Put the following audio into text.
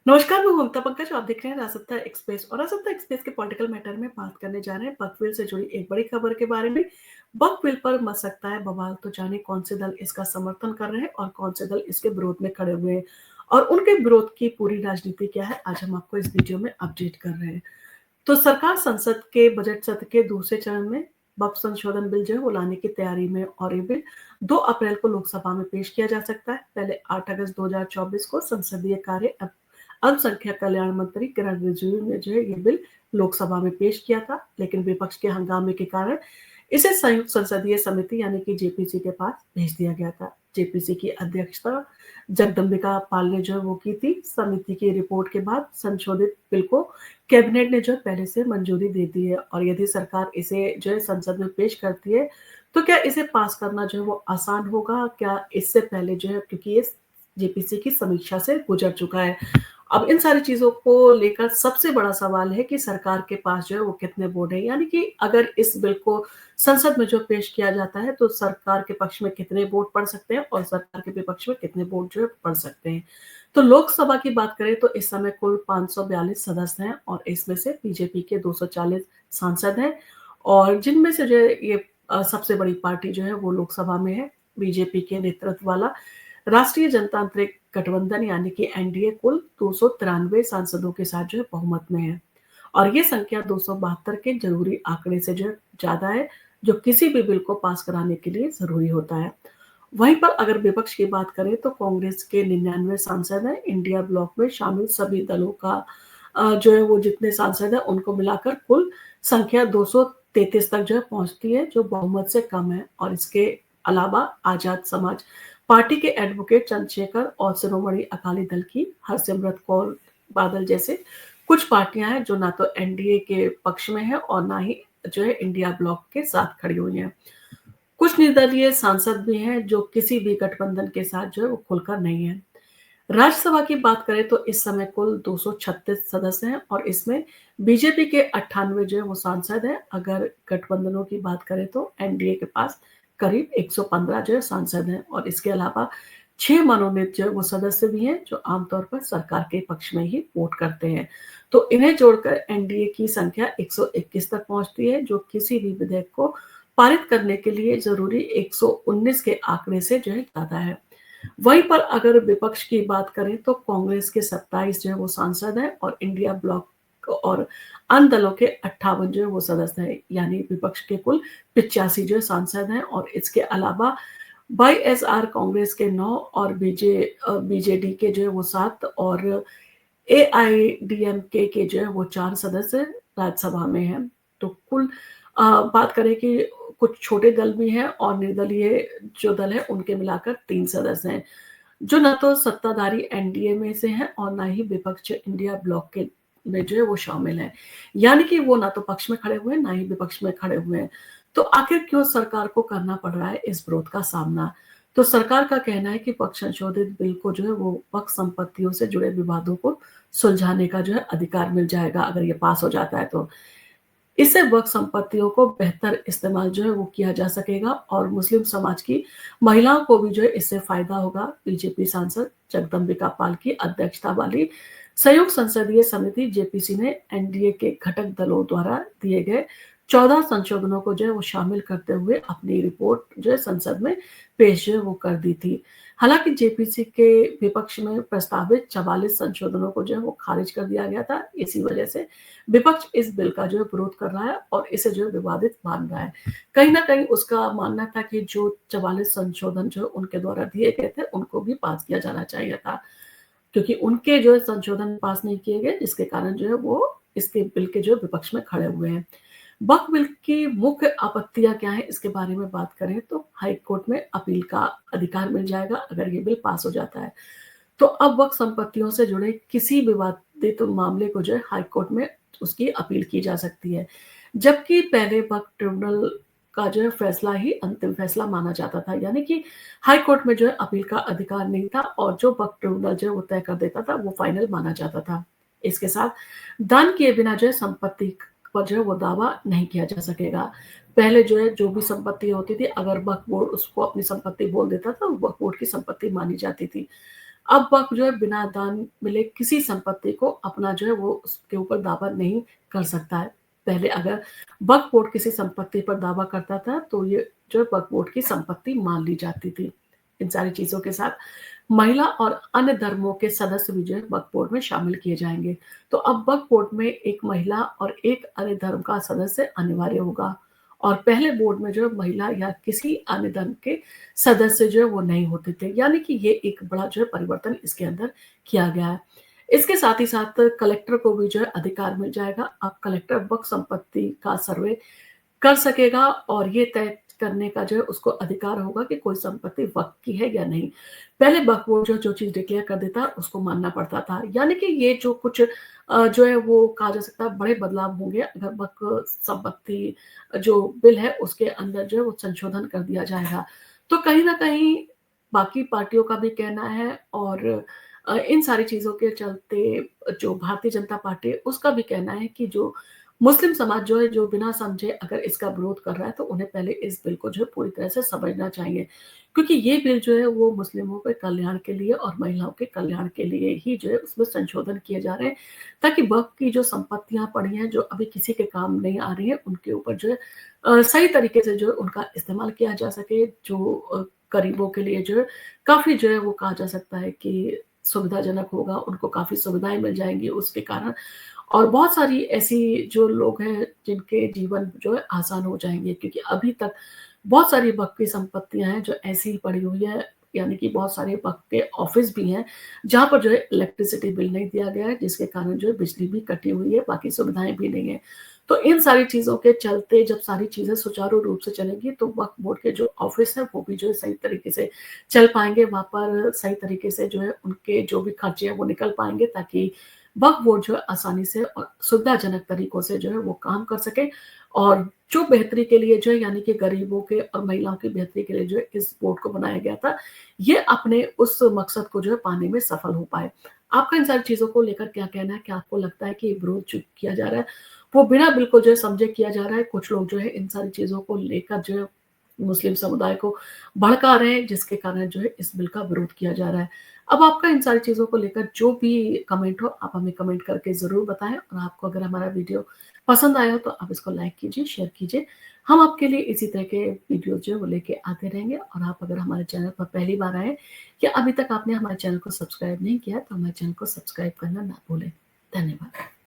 नमस्कार, मैं ममता पंकज। आप देख रहे हैं राजसत्ता एक्सप्रेस और राजसत्ता एक्सप्रेस के पॉलिटिकल मैटर में बात करने जा रहे हैं बकविल से जुड़ी एक बड़ी खबर के बारे में। बकविल पर मच सकता है बवाल, तो जाने कौन से दल इसका समर्थन कर रहे हैं और कौन से दल इसके विरोध में खड़े हुए हैं और उनके विरोध की पूरी राजनीति क्या है, आज हम आपको इस वीडियो में अपडेट कर रहे हैं। तो सरकार संसद के बजट सत्र के दूसरे चरण में वक्फ संशोधन बिल जो है वो लाने की तैयारी में और ये बिल 2 अप्रैल को लोकसभा में पेश किया जा सकता है। पहले 8 अगस्त 2024 को संसदीय कार्य अल्पसंख्यक कल्याण मंत्री किरण रिजिजू ने जो है ये बिल लोकसभा में पेश किया था, लेकिन विपक्ष के हंगामे के कारण इसे संयुक्त संसदीय समिति यानी कि जेपीसी के पास भेज दिया गया था। जेपीसी की अध्यक्षता जगदम्बिका पाल ने जो है वो की थी। समिति की रिपोर्ट के बाद संशोधित बिल को कैबिनेट ने जो है पहले से मंजूरी दे दी है और यदि सरकार इसे जो है संसद में पेश करती है तो क्या इसे पास करना जो है वो आसान होगा? क्या इससे पहले जो है, क्योंकि ये जेपीसी की समीक्षा से गुजर चुका है। अब इन सारी चीजों को लेकर सबसे बड़ा सवाल है कि सरकार के पास जो है वो कितने वोट है, यानी कि अगर इस बिल को संसद में जो पेश किया जाता है तो सरकार के पक्ष में कितने वोट पड़ सकते हैं और सरकार के विपक्ष में कितने वोट जो है पड़ सकते हैं। तो लोकसभा की बात करें तो इस समय कुल 542 सदस्य हैं और इसमें से बीजेपी के 240 सांसद हैं और जिनमें से जो है ये सबसे बड़ी पार्टी जो है वो लोकसभा में है। बीजेपी के नेतृत्व वाला राष्ट्रीय जनतांत्रिक गठबंधन यानी कि एनडीए कुल 293 सांसदों के साथ जो है बहुमत में है और ये संख्या 272 के जरूरी आंकड़े से जो ज्यादा है, जो किसी भी बिल को पास कराने के लिए जरूरी होता है। वहीं पर अगर विपक्ष की बात करें तो कांग्रेस के 99 सांसद हैं। इंडिया ब्लॉक में शामिल सभी दलों का जो है वो जितने सांसद हैं उनको मिलाकर कुल संख्या 233 तक जो है पहुंचती है, जो बहुमत से कम है। और इसके अलावा आजाद समाज पार्टी के एडवोकेट चंद्रशेखर और शिरोमणि अकाली दल की हरसिमरत कौर बादल जैसे कुछ पार्टियां हैं जो ना तो एनडीए के पक्ष में है और ना ही जो है इंडिया ब्लॉक के साथ खड़ी हुई हैं। कुछ निर्दलीय सांसद भी हैं जो किसी भी गठबंधन के साथ जो है वो खुलकर नहीं है। राज्यसभा की बात करें तो इस समय कुल 236 सदस्य हैं और इसमें बीजेपी के 98 जो है वो सांसद हैं। अगर गठबंधनों की बात करें तो एनडीए के पास करीब 115 जो है सांसद हैं और इसके अलावा 6 मनोनीत जो है वो सदस्य भी हैं जो आमतौर पर सरकार के पक्ष में ही वोट करते हैं। तो इन्हें जोड़कर एनडीए की संख्या 121 तक पहुंचती है, जो किसी भी विधेयक को पारित करने के लिए जरूरी 119 के आंकड़े से जो है ज्यादा है। वहीं पर अगर विपक्ष की बात करें तो कांग्रेस के 27 जो है वो सांसद हैं और इंडिया ब्लॉक और अन्य दलों के 58 जो है वो सदस्य हैं, यानी विपक्ष के कुल 85 जो है सांसद हैं और इसके अलावा वाईएसआर कांग्रेस के 9 और बीजेडी के जो है वो 7 और एआईडीएमके के जो है वो 4 सदस्य राज्यसभा में हैं। तो कुल बात करें कि कुछ छोटे दल भी हैं और निर्दलीय जो दल है उनके मिलाकर 3 सदस्य हैं, जो ना तो सत्ताधारी एनडीए में से हैं और ना ही विपक्ष इंडिया ब्लॉक के में जो है वो शामिल है, यानी कि वो ना तो पक्ष में खड़े हुए हैं ना ही विपक्ष में खड़े हुए हैं। तो आखिर क्यों सरकार को करना पड़ रहा है इस विरोध का सामना? तो सरकार का कहना है कि वक्फ संशोधित बिल को जो है वो वक्फ संपत्तियों से जुड़े विवादों को सुलझाने का जो है अधिकार मिल जाएगा अगर ये पास हो जाता है तो। इससे वक्फ संपत्तियों को बेहतर इस्तेमाल जो है वो किया जा सकेगा और मुस्लिम समाज की महिलाओं को भी जो है इससे फायदा होगा। बीजेपी सांसद जगदम्बिका पाल की अध्यक्षता वाली संयुक्त संसदीय समिति जेपीसी ने एनडीए के घटक दलों द्वारा दिए गए 14 संशोधनों को जो है वो शामिल करते हुए अपनी रिपोर्ट जो है संसद में पेश जो है वो कर दी थी। हालांकि जेपीसी के विपक्ष में प्रस्तावित 44 संशोधनों को जो है वो खारिज कर दिया गया था। इसी वजह से विपक्ष इस बिल का जो है विरोध कर रहा है और इसे जो है विवादित मान रहा है। कहीं ना कहीं उसका मानना था कि जो 44 संशोधन जो उनके द्वारा दिए गए थे उनको भी पास किया जाना चाहिए था, क्योंकि उनके जो है संशोधन पास नहीं किए गए, जिसके कारण जो है वो इसके बिल के जो है विपक्ष में खड़े हुए हैं। वक्फ बिल की मुख्य आपत्तियां क्या है इसके बारे में बात करें तो हाई कोर्ट में अपील का अधिकार मिल जाएगा अगर ये बिल पास हो जाता है। तो अब वक्फ संपत्तियों से जुड़े किसी विवादित मामले को जो है हाई कोर्ट में उसकी अपील की जा सकती है, जबकि पहले वक्फ ट्रिब्यूनल का जो है फैसला ही अंतिम फैसला माना जाता था, यानी कि हाई कोर्ट में जो है अपील का अधिकार नहीं था और जो वक्फ ट्रिब्यूनल जो है वो तय कर देता था वो फाइनल माना जाता था। इसके साथ दान किए बिना जो है संपत्ति पर जो है वो दावा नहीं किया जा सकेगा। पहले जो है जो भी संपत्ति होती थी, अगर वक्फ बोर्ड उसको अपनी संपत्ति बोल देता था, वक्फ बोर्ड की संपत्ति मानी जाती थी। अब वक़्फ़ जो है बिना दान मिले किसी संपत्ति को अपना जो है वो उसके ऊपर दावा नहीं कर सकता है। पहले अगर वक़्फ़ बोर्ड किसी संपत्ति पर दावा करता था तो ये जो है वक़्फ़ बोर्ड की संपत्ति मान ली जाती थी। इन सारी चीज़ों के साथ महिला और अन्य धर्मों के सदस्य भी जो है वक्फ बोर्ड में शामिल किए जाएँगे। तो अब वक्फ बोर्ड में एक महिला और एक अन्य धर्म का सदस्य अनिवार्य होगा और पहले बोर्ड में जो है महिला या किसी अन्य धर्म के सदस्य जो है वो नहीं होते थे। यानी कि ये एक बड़ा जो है परिवर्तन इसके अंदर किया गया है। इसके साथ ही साथ कलेक्टर को भी जो है अधिकार मिल जाएगा। अब कलेक्टर वक्फ संपत्ति का सर्वे कर सकेगा और ये तय करने का जो है उसको अधिकार होगा कि कोई संपत्ति वक़्फ़ की है या नहीं। पहले वक़्फ़ बोर्ड जो चीज़ डिक्लेयर कर देता उसको मानना पड़ता था। यानी कि ये जो कुछ जो है वो कहा जा सकता है बड़े बदलाव होंगे अगर वक़्फ़ संपत्ति जो बिल है उसके अंदर जो है वो संशोधन कर दिया जाएगा। तो कहीं न कहीं बाकी पार्टियों का भी कहना है और इन सारी चीज़ों के चलते जो भारतीय जनता पार्टी है उसका भी कहना है कि जो मुस्लिम समाज जो है, जो बिना समझे अगर इसका विरोध कर रहा है, तो उन्हें पहले इस बिल को जो है पूरी तरह से समझना चाहिए। क्योंकि ये बिल जो है वो मुस्लिमों के कल्याण के लिए और महिलाओं के कल्याण के लिए ही जो है उसमें संशोधन किए जा रहे हैं, ताकि वक़्फ़ की जो संपत्तियाँ पड़ी हैं, जो अभी किसी के काम नहीं आ रही हैं, उनके ऊपर जो है सही तरीके से जो है उनका इस्तेमाल किया जा सके। जो गरीबों के लिए जो है काफ़ी जो है वो कहा जा सकता है कि सुविधाजनक होगा, उनको काफ़ी सुविधाएँ मिल जाएँगी उसके कारण। और बहुत सारी ऐसी जो लोग हैं जिनके जीवन जो है आसान हो जाएँगे क्योंकि अभी तक बहुत सारी वक़्फ़ की संपत्तियाँ हैं जो ऐसी ही पड़ी हुई है, यानी कि बहुत सारे वक़्फ़ के ऑफ़िस भी हैं, जहाँ पर जो है इलेक्ट्रिसिटी बिल नहीं दिया गया है, जिसके कारण जो है बिजली भी कटी हुई है, बाकी सुविधाएँ भी नहीं हैं। तो इन सारी चीज़ों के चलते जब सारी चीज़ें सुचारू रूप से चलेंगी तो वक़्फ़ बोर्ड के जो ऑफ़िस हैं वो भी जो है सही तरीके से चल पाएँगे, वहाँ पर सही तरीके से जो है उनके जो भी खर्चे हैं वो निकल पाएँगे ताकि वक़्फ़ बोर्ड जो है आसानी से और सुविधाजनक तरीकों से जो है वो काम कर सके और जो बेहतरी के लिए जो है यानी कि गरीबों के और महिलाओं की बेहतरी के लिए जो है इस बोर्ड को बनाया गया था, ये अपने उस मकसद को जो है पाने में सफल हो पाए। आपका इन सारी चीज़ों को लेकर क्या कहना है? क्या आपको लगता है कि विरोध जो किया जा रहा है, वो बिना बिल्कुल जो है समझे किया जा रहा है? कुछ लोग जो है इन सारी चीज़ों को लेकर जो है मुस्लिम समुदाय को भड़का रहे हैं, जिसके कारण जो है इस बिल का विरोध किया जा रहा है। अब आपका इन सारी चीज़ों को लेकर जो भी कमेंट हो, आप हमें कमेंट करके ज़रूर बताएँ और आपको अगर हमारा वीडियो पसंद आया हो तो आप इसको लाइक कीजिए, शेयर कीजिए। हम आपके लिए इसी तरह के वीडियो जो है वो लेके आते रहेंगे और आप अगर हमारे चैनल पर पहली बार आए हैं या अभी तक आपने हमारे चैनल को सब्सक्राइब नहीं किया, तो हमारे चैनल को सब्सक्राइब करना ना भूलें। धन्यवाद।